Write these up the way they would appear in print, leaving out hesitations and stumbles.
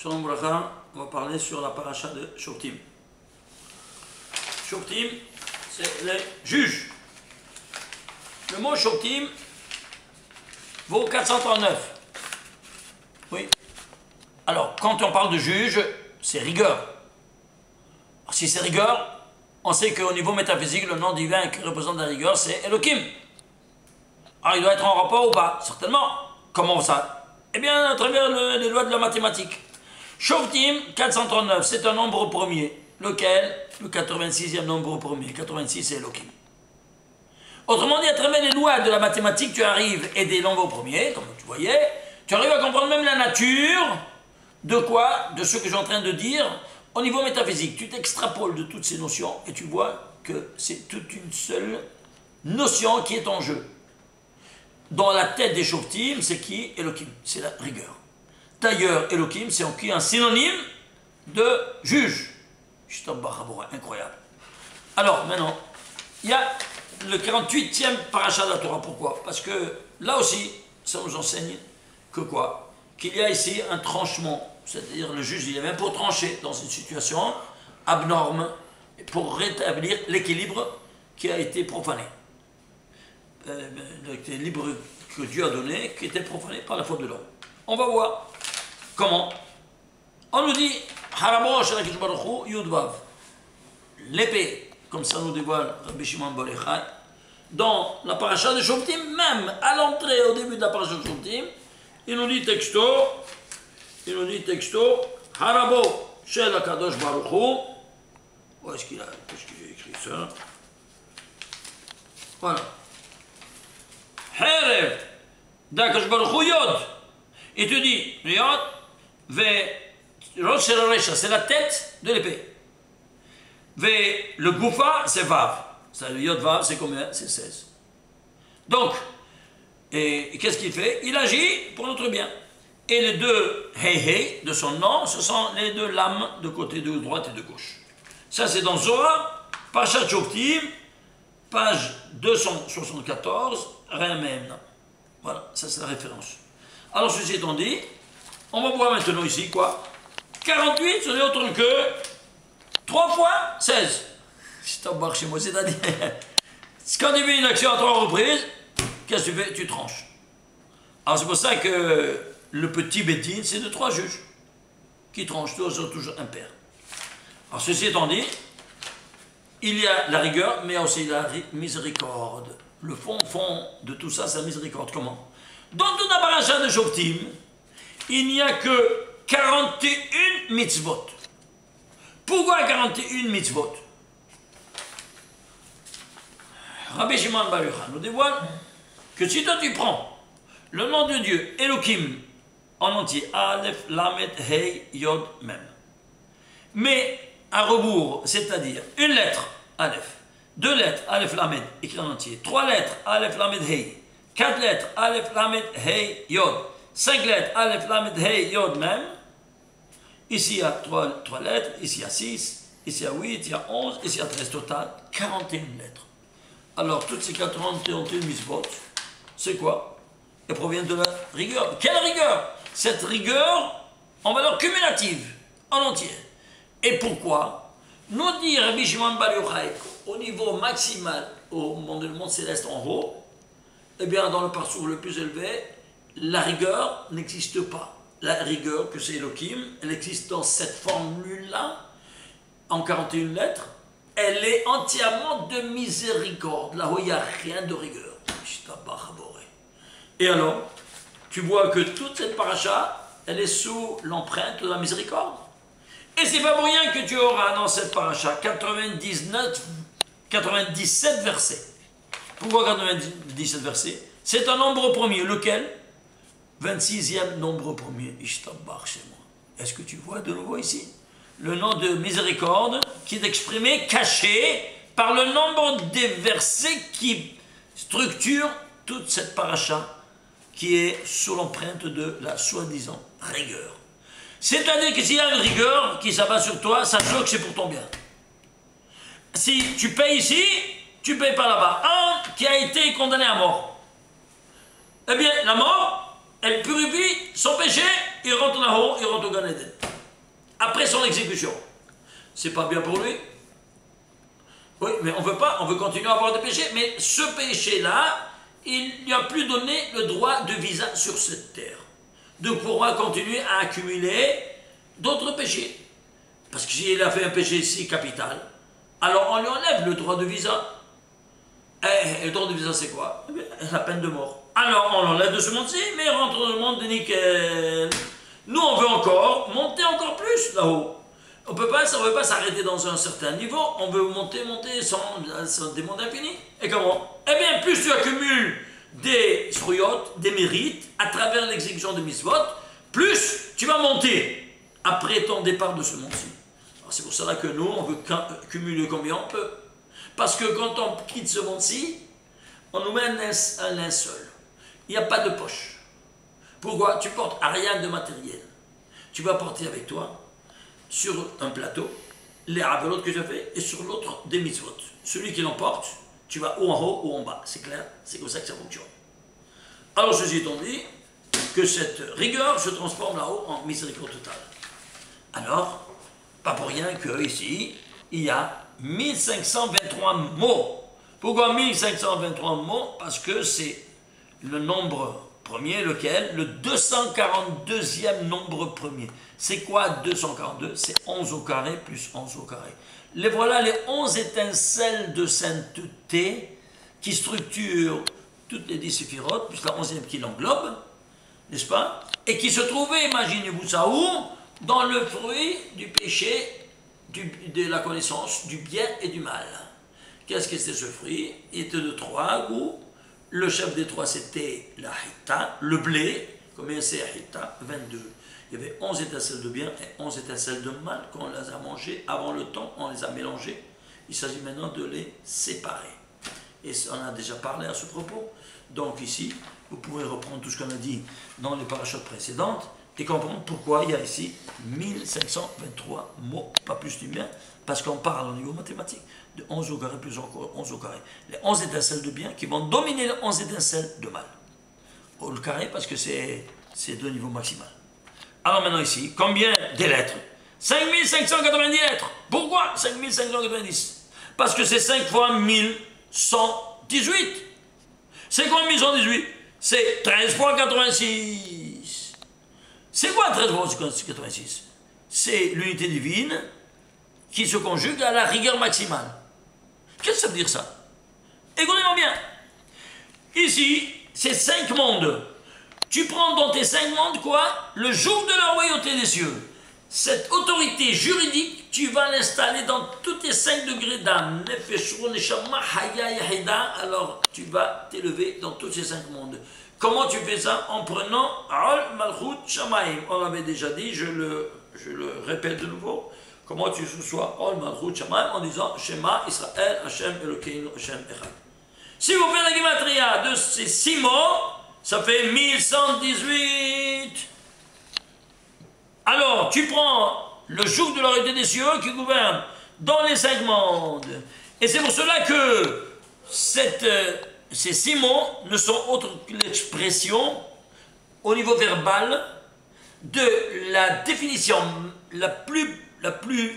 Shalom Bracha, on va parler sur la paracha de Shoftim. Shoftim, c'est les juges. Le mot Shoftim vaut 439. Oui. Alors, quand on parle de juge, c'est rigueur. Alors, si c'est rigueur, on sait qu'au niveau métaphysique, le nom divin qui représente la rigueur, c'est Elohim. Alors, il doit être en rapport ou pas? Certainement. Comment ça? Eh bien, à travers les lois de la mathématique. Shoftim 439, c'est un nombre premier. Lequel? Le 86e nombre premier. 86, c'est Elohim. Autrement dit, à travers les lois de la mathématique, tu arrives, et des nombres premiers, comme tu voyais, tu arrives à comprendre même la nature de quoi? De ce que je suis en train de dire au niveau métaphysique. Tu t'extrapoles de toutes ces notions et tu vois que c'est toute une seule notion qui est en jeu. Dans la tête des Shoftim, c'est qui? Elohim, c'est la rigueur. D'ailleurs, Elohim, c'est un synonyme de juge. Incroyable. Alors, maintenant, il y a le 48e paracha de la Torah. Pourquoi? Parce que là aussi, ça nous enseigne que quoi? Qu'il y a ici un tranchement. C'est-à-dire, le juge, il est même pour trancher dans une situation abnorme, pour rétablir l'équilibre qui a été profané. L'équilibre que Dieu a donné, qui était profané par la faute de l'homme. On va voir comment. On nous dit l'épée, comme ça nous dévoile Rabbi Shimon Bar Yochai, dans la paracha de Shoftim, même à l'entrée, au début de la paracha de Shoftim, il nous dit texto, Harabo Shel HaKadosh Baruch Hu. Où est-ce qu'il a écrit ça? Voilà. Herev d'Akadosh Baruch Hu Yod. Il te dit, Yod, Rosh Recha, c'est la tête de l'épée. Le Goufa, c'est Vav. Le Yod Vav, c'est combien? C'est 16. Donc, et qu'est-ce qu'il fait? Il agit pour notre bien. Et les deux Hei de son nom, ce sont les deux lames de côté de droite et de gauche. Ça, c'est dans Zohar, Parashat Shoftim, page 274, rien même. Voilà, ça c'est la référence. Alors, ceci étant dit, on va voir maintenant ici quoi? 48, ce n'est autre que 3 fois 16. C'est un bar chez moi, c'est-à-dire, quand tu fais une action à 3 reprises, qu'est-ce que tu fais? Tu tranches. Alors, c'est pour ça que le petit Bédine, c'est de 3 juges qui tranchent, toujours impair. Alors, ceci étant dit, il y a la rigueur, mais aussi la miséricorde. Le fond de tout ça, c'est la miséricorde. Comment? Dans toute la paracha de Shoftim, il n'y a que 41 mitzvot. Pourquoi 41 mitzvot? Rabbi Shimon Bar Yochai nous dévoile que si toi tu prends le nom de Dieu, Elohim, en entier, Aleph, Lamed, Hei, Yod, Mem, mais à rebours, c'est-à-dire une lettre, Aleph, 2 lettres, Aleph, Lamed, écrit en entier, 3 lettres, Aleph, Lamed, Hei, 4 lettres, Aleph, Lamed, Hei, Yod, 5 lettres, Aleph, Lamed, Hei, Yod, Mem. Ici il y a 3 lettres, ici il y a 6, ici il y a 8, ici il y a 11, ici il y a 13, total 41 lettres. Alors toutes ces 41 mitzvot, c'est quoi? Elles proviennent de la rigueur. Quelle rigueur? Cette rigueur en valeur cumulative, en entier. Et pourquoi? Nous dit Rabbi Shimon Bar Yochai au niveau maximal, au monde céleste en haut, eh bien dans le parcours le plus élevé, la rigueur n'existe pas. La rigueur, que c'est Elohim, elle existe dans cette formule-là, en 41 lettres, elle est entièrement de miséricorde. Là où il n'y a rien de rigueur. Et alors, tu vois que toute cette paracha, elle est sous l'empreinte de la miséricorde. Et c'est pas pour rien que tu auras dans cette paracha 97 versets. Pourquoi 97 versets? C'est un nombre premier. Lequel? 26e nombre premier. Est-ce que tu vois de nouveau ici le nom de miséricorde qui est exprimé, caché par le nombre des versets qui structurent toute cette paracha qui est sous l'empreinte de la soi-disant rigueur. C'est-à-dire que s'il y a une rigueur qui s'abat sur toi, sache que c'est pour ton bien. Si tu payes ici, tu payes pas là-bas. Un qui a été condamné à mort. Eh bien, la mort, elle purifie son péché, il rentre là-haut, il rentre au Gan Eden. après son exécution. C'est pas bien pour lui. Oui, mais on veut pas, on veut continuer à avoir des péchés, mais ce péché-là, il n'y a plus donné le droit de visa sur cette terre. De pouvoir continuer à accumuler d'autres péchés. Parce que s'il a fait un péché si capital, alors on lui enlève le droit de visa. Et le droit de visa, c'est quoi? La peine de mort. Alors on l'enlève de ce monde-ci, mais il rentre dans le monde de nickel. Nous, on veut encore monter encore plus là-haut. On ne veut pas s'arrêter dans un certain niveau, on veut monter sans des mondes infinis. Et comment? Eh bien, plus tu accumules des srouyot, des mérites, à travers l'exécution de mitzvot, plus tu vas monter après ton départ de ce monde-ci. C'est pour cela que nous, on veut cumuler combien on peut. Parce que quand on quitte ce monde-ci, on nous met un linceul. Il n'y a pas de poche. Pourquoi? Tu portes rien de matériel. Tu vas porter avec toi, sur un plateau, les avelot que j'ai fait, et sur l'autre, des mitzvot. Celui qui l'emporte, tu vas ou en haut ou en bas. C'est clair? C'est comme ça que ça fonctionne. Alors, ceci étant dit, que cette rigueur se transforme là-haut en miséricorde totale. Alors, pas pour rien qu'ici, il y a 1523 mots. Pourquoi 1523 mots? Parce que c'est le nombre premier, lequel? Le 242e nombre premier. C'est quoi 242? C'est 11 au carré plus 11 au carré. Voilà les 11 étincelles de sainteté qui structurent toutes les 10 séphirotes, plus la 11e qui l'englobe, n'est-ce pas? Et qui se trouvaient, imaginez-vous ça où? Dans le fruit du péché, de la connaissance du bien et du mal. Qu'est-ce que c'était ce fruit? Il était de 3 goûts. Le chef des 3, c'était la hita, le blé. Combien c'est la hita? 22. Il y avait 11 étincelles de bien et 11 étincelles de mal. Quand on les a mangées avant le temps, on les a mélangées. Il s'agit maintenant de les séparer. Et on a déjà parlé à ce propos. Donc ici, vous pourrez reprendre tout ce qu'on a dit dans les parachutes précédentes et comprendre pourquoi il y a ici 1523 mots, pas plus du bien, parce qu'on parle au niveau mathématique de 11 au carré plus encore 11 au carré. Les 11 étincelles de bien qui vont dominer les 11 étincelles de mal. Au carré parce que c'est deux niveaux maximaux. Alors maintenant ici, combien des lettres? 5590 lettres. Pourquoi 5590? Parce que c'est 5 fois 1118. C'est quoi 1118? C'est 13 fois 86. C'est quoi 13 fois 86? C'est l'unité divine qui se conjugue à la rigueur maximale. Qu'est-ce que ça veut dire ça? Écoutez-moi bien. Ici, c'est 5 mondes. Tu prends dans tes 5 mondes quoi? Le jour de la royauté des cieux. Cette autorité juridique, tu vas l'installer dans tous tes 5 degrés d'âme. Alors, tu vas t'élever dans tous ces 5 mondes. Comment tu fais ça? En prenant Al Malchut Shamaim. On l'avait déjà dit, je le répète de nouveau. Comment tu sois Al Malchut Shamaim en disant Shema Israël Hashem Elokeinu Hashem Echad. Si vous faites la gematria de ces 6 mots, ça fait 1118. Alors, tu prends le joug de la royauté des cieux qui gouverne dans les 5 mondes. Et c'est pour cela que ces 6 mots ne sont autre que l'expression, au niveau verbal, de la définition la plus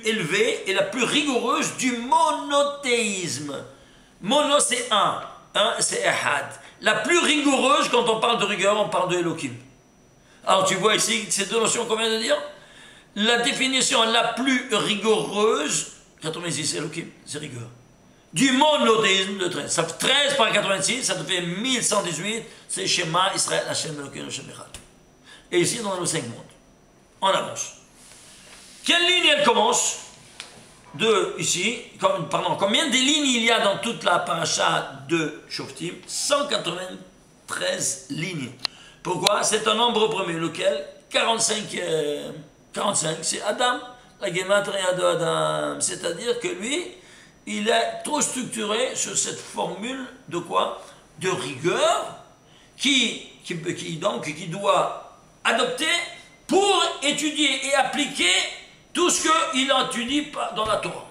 élevée et la plus rigoureuse du monothéisme. Mono, c'est un c'est Ehad. La plus rigoureuse, quand on parle de rigueur, on parle de Elohim. Alors tu vois ici ces deux notions qu'on vient de dire. La définition la plus rigoureuse, 86 c'est Elohim, c'est rigueur. Du monothéisme de 13. Ça fait 13 par 86, ça te fait 1118, c'est Shema, Israël, Hashem, Elohim, Hashem, Echad. Et ici, dans nos 5 mondes. On avance. Quelle ligne elle commence? Combien de lignes il y a dans toute la paracha de Shoftim? 193 lignes. Pourquoi? C'est un nombre premier, lequel? 45, c'est Adam, la gematria de Adam. C'est-à-dire que lui, il est trop structuré sur cette formule de quoi? De rigueur, qui doit adopter pour étudier et appliquer tout ce qu'il a étudié dans la Torah.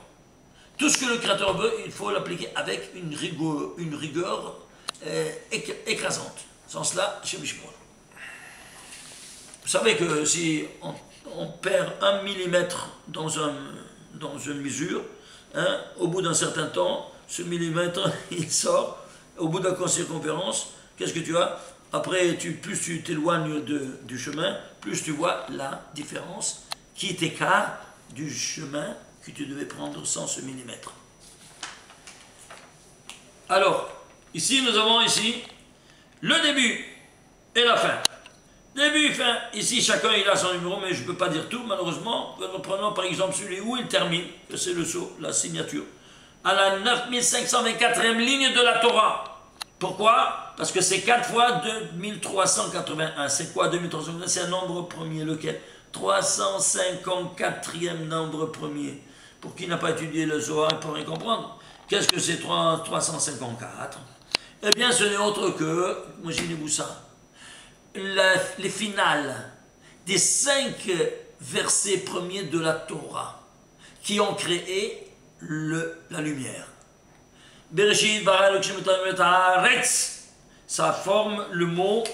Tout ce que le Créateur veut, il faut l'appliquer avec une rigueur écrasante. Sans cela, chez Mishmor. Vous savez que si on perd 1 millimètre dans une mesure, hein, au bout d'un certain temps, ce millimètre, il sort, au bout de la circonférence, qu'est-ce que tu as? Après, plus tu t'éloignes du chemin, plus tu vois la différence qui t'écarte du chemin que tu devais prendre sans ce millimètre. Alors, ici, nous avons le début et la fin. Début, fin, ici chacun il a son numéro, mais je ne peux pas dire tout malheureusement. Prenons par exemple celui où il termine, c'est le sceau, la signature, à la 9524e ligne de la Torah. Pourquoi? Parce que c'est 4 fois 2381. C'est quoi 2381? C'est un nombre premier, lequel? 354e nombre premier. Pour qui n'a pas étudié le Zohar, il pourrait comprendre. Qu'est-ce que c'est 354? Eh bien, ce n'est autre que, imaginez-vous ça, les finales des 5 versets premiers de la Torah qui ont créé la lumière. Bereshit bara Elokim et haaretz, ça forme le mot,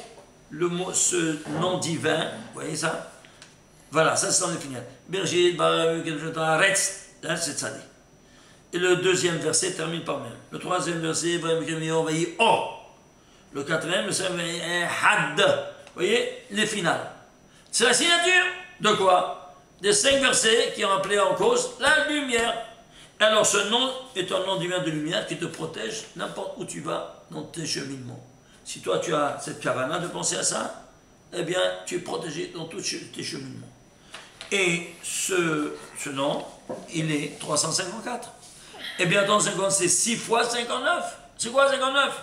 ce nom divin, vous voyez ça? Voilà, ça c'est dans les finales. Bereshit bara Elokim et haaretz, là c'est ça dit. Et le deuxième verset termine par même. Le troisième verset, oh. Le quatrième, le cinquième, had. Vous voyez, les finales. C'est la signature de quoi? Des 5 versets qui ont appelé en cause la lumière. Alors ce nom est un nom divin de lumière qui te protège n'importe où tu vas dans tes cheminements. Si toi tu as cette kavana de penser à ça, eh bien tu es protégé dans tous tes cheminements. Et ce nom, il est 354. Eh bien, dans 50, c'est 6 fois 59. C'est quoi 59?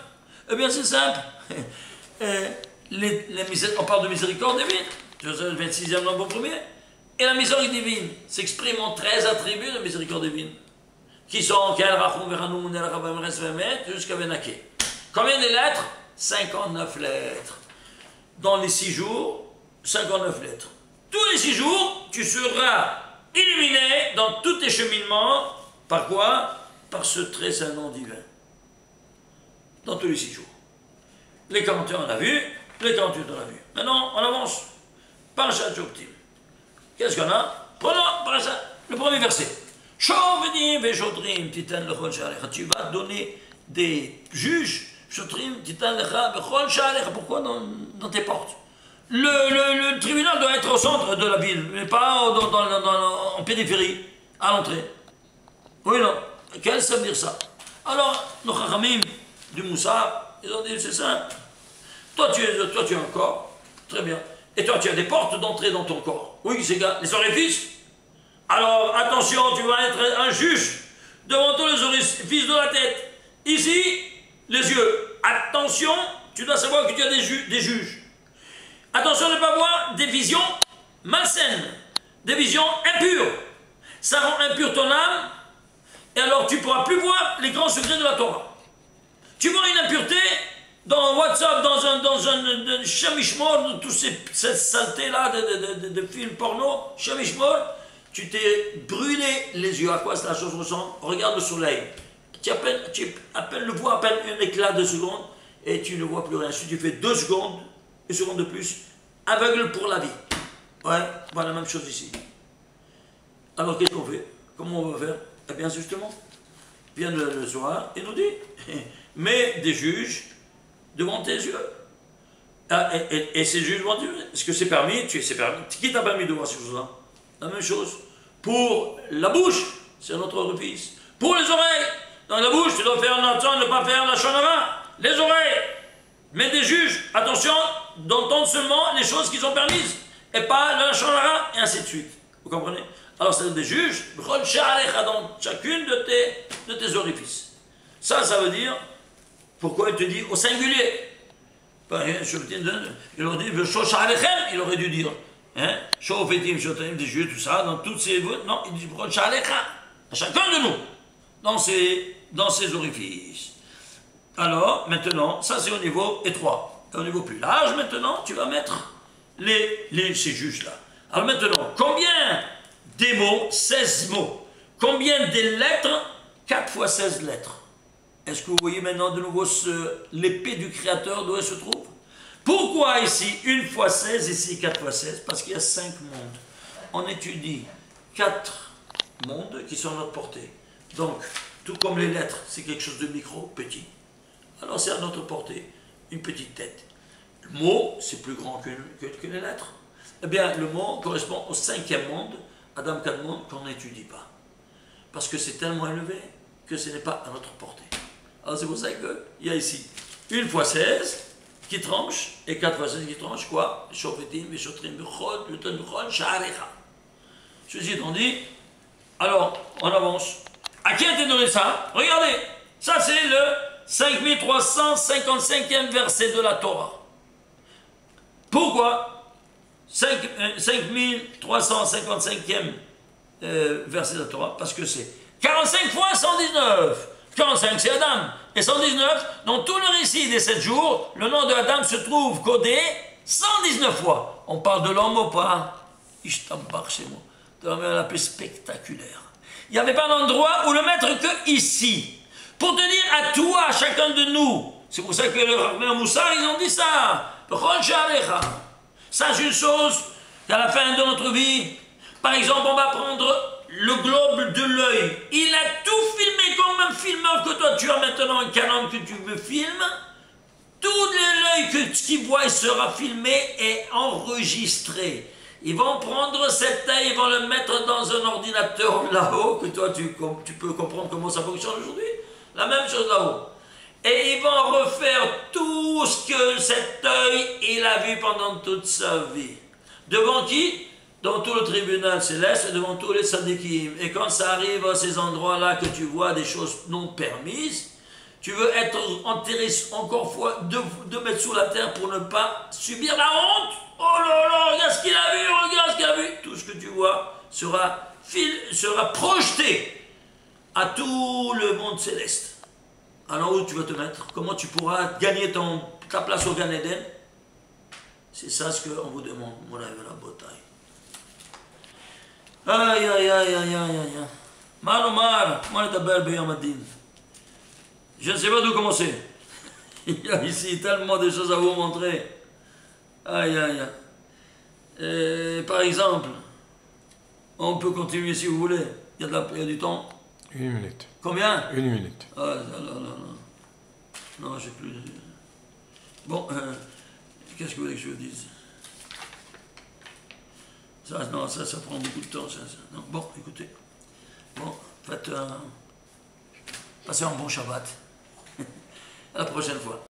Eh bien, c'est simple. On parle de miséricorde divine. C'est le 26e nombre premier. Et la miséricorde divine s'exprime en 13 attributs de miséricorde divine. Qui sont jusqu'à Benaké. Combien de lettres? 59 lettres. Dans les 6 jours, 59 lettres. Tous les 6 jours, tu seras illuminé dans tous tes cheminements. Par quoi? Par ce très saint nom divin. Dans tous les 6 jours. Les 41 on a vu, les 48 on a vu. Maintenant, on avance. Parashat Shoftim. Qu'est-ce qu'on a? Prenons le premier verset. Tu vas donner des juges. Pourquoi dans tes portes? Le tribunal doit être au centre de la ville, mais pas en périphérie, à l'entrée. Oui, non. Qu'est-ce que ça veut dire ça? Alors, nos Chachamim du Moussa, ils ont dit c'est simple. Toi, tu as un corps, très bien. Et toi, tu as des portes d'entrée dans ton corps. Oui, c'est les orifices. Alors, attention, tu vas être un juge devant tous les orifices de la tête. Ici, les yeux. Attention, tu dois savoir que tu as des juges. Attention de ne pas voir des visions malsaines, des visions impures. Ça rend impure ton âme. Et alors tu ne pourras plus voir les grands secrets de la Torah. Tu vois une impureté dans WhatsApp, dans un chamishmor, toute cette saleté-là de films porno, chamishmor, tu t'es brûlé les yeux. À quoi la chose ressemble? Regarde le soleil. Tu le vois à peine un éclat de seconde et tu ne vois plus rien. Si tu fais 2 secondes, une seconde de plus, aveugle pour la vie. Ouais, voilà la même chose ici. Alors qu'est-ce qu'on fait? Comment on va faire? Eh bien, justement, vient le Zohar et nous dit, mets des juges devant tes yeux. Et ces juges devant tes yeux, est-ce que c'est permis? C'est permis. Qui t'a permis de voir ces choses-là? La même chose. Pour la bouche, c'est notre orifice. Pour les oreilles, dans la bouche, tu dois faire attention de ne pas faire la shonara. Les oreilles, mets des juges, attention d'entendre seulement les choses qui sont permises, et pas la shonara, et ainsi de suite. Vous comprenez? Alors, c'est des juges, dans chacune de tes orifices. Ça veut dire, pourquoi il te dit au singulier? Il aurait dit, il aurait dû dire, hein, des juges, tout ça, dans toutes ces. Non, il dit, à chacun de nous, dans ses orifices. Alors, maintenant, ça c'est au niveau étroit. Et au niveau plus large, maintenant, tu vas mettre ces juges-là. Alors maintenant, combien des mots? 16 mots. Combien des lettres? 4 fois 16 lettres. Est-ce que vous voyez maintenant de nouveau l'épée du Créateur d'où elle se trouve? Pourquoi ici 1 fois 16, ici 4 fois 16? Parce qu'il y a 5 mondes. on étudie 4 mondes qui sont à notre portée. Donc, tout comme les lettres, c'est quelque chose de micro, petit. Alors c'est à notre portée, une petite tête. Le mot, c'est plus grand que les lettres. Eh bien, le mot correspond au 5e monde, Adam Kadmon, qu'on n'étudie pas. Parce que c'est tellement élevé que ce n'est pas à notre portée. Alors c'est pour ça qu'il y a ici 1 fois 16 qui tranche, et 4 fois 16 qui tranche, quoi? Shofetim, Veshotrim, Bechod, Luton, Bechod, Sha'arecha. Ceci étant dit, alors, on avance. À qui a été donné ça? Regardez, ça c'est le 5355e verset de la Torah. Pourquoi 5355e verset de la Torah? Parce que c'est 45 fois 119. 45 c'est Adam. Et 119, dans tout le récit des 7 jours, le nom de Adam se trouve codé 119 fois. On parle de l'homme ou pas? Ishtambar chez moi. De la manière la plus spectaculaire. Il n'y avait pas d'endroit où le mettre que ici. Pour te dire à toi, à chacun de nous. C'est pour ça que le Rabbin Moussar, ils ont dit ça. Sache une chose, qu'à la fin de notre vie, par exemple, on va prendre le globe de l'œil. Il a tout filmé comme un filmeur que toi tu as maintenant un Canon que tu veux filmer. Tout l'œil que tu vois sera filmé et enregistré. Ils vont prendre cet œil, ils vont le mettre dans un ordinateur là-haut, que toi tu peux comprendre comment ça fonctionne aujourd'hui. La même chose là-haut. Et ils vont refaire tout ce que cet œil il a vu pendant toute sa vie. Devant qui? Dans tout le tribunal céleste, devant tous les sadikim. Et quand ça arrive à ces endroits-là que tu vois des choses non permises, tu veux être enterré encore fois, de mettre sous la terre pour ne pas subir la honte. Oh là là, regarde ce qu'il a vu, regarde ce qu'il a vu. Tout ce que tu vois sera projeté à tout le monde céleste. Alors où tu vas te mettre? Comment tu pourras gagner ta place au Gan Eden? C'est ça ce qu'on vous demande, mon rêve, la bataille. Aïe, aïe, aïe, aïe, aïe, aïe. Mar Omar, moi d'abord Beyam Adin. Je ne sais pas d'où commencer. Il y a ici tellement de choses à vous montrer. Aïe, aïe, aïe. Par exemple, on peut continuer si vous voulez. Il y a du temps. 1 minute. Combien? 1 minute. Ah, non, j'ai plus. Bon, qu'est-ce que vous voulez que je vous dise? Ça prend beaucoup de temps. Ça. Non, bon, écoutez. Bon, faites passez un bon Shabbat. À la prochaine fois.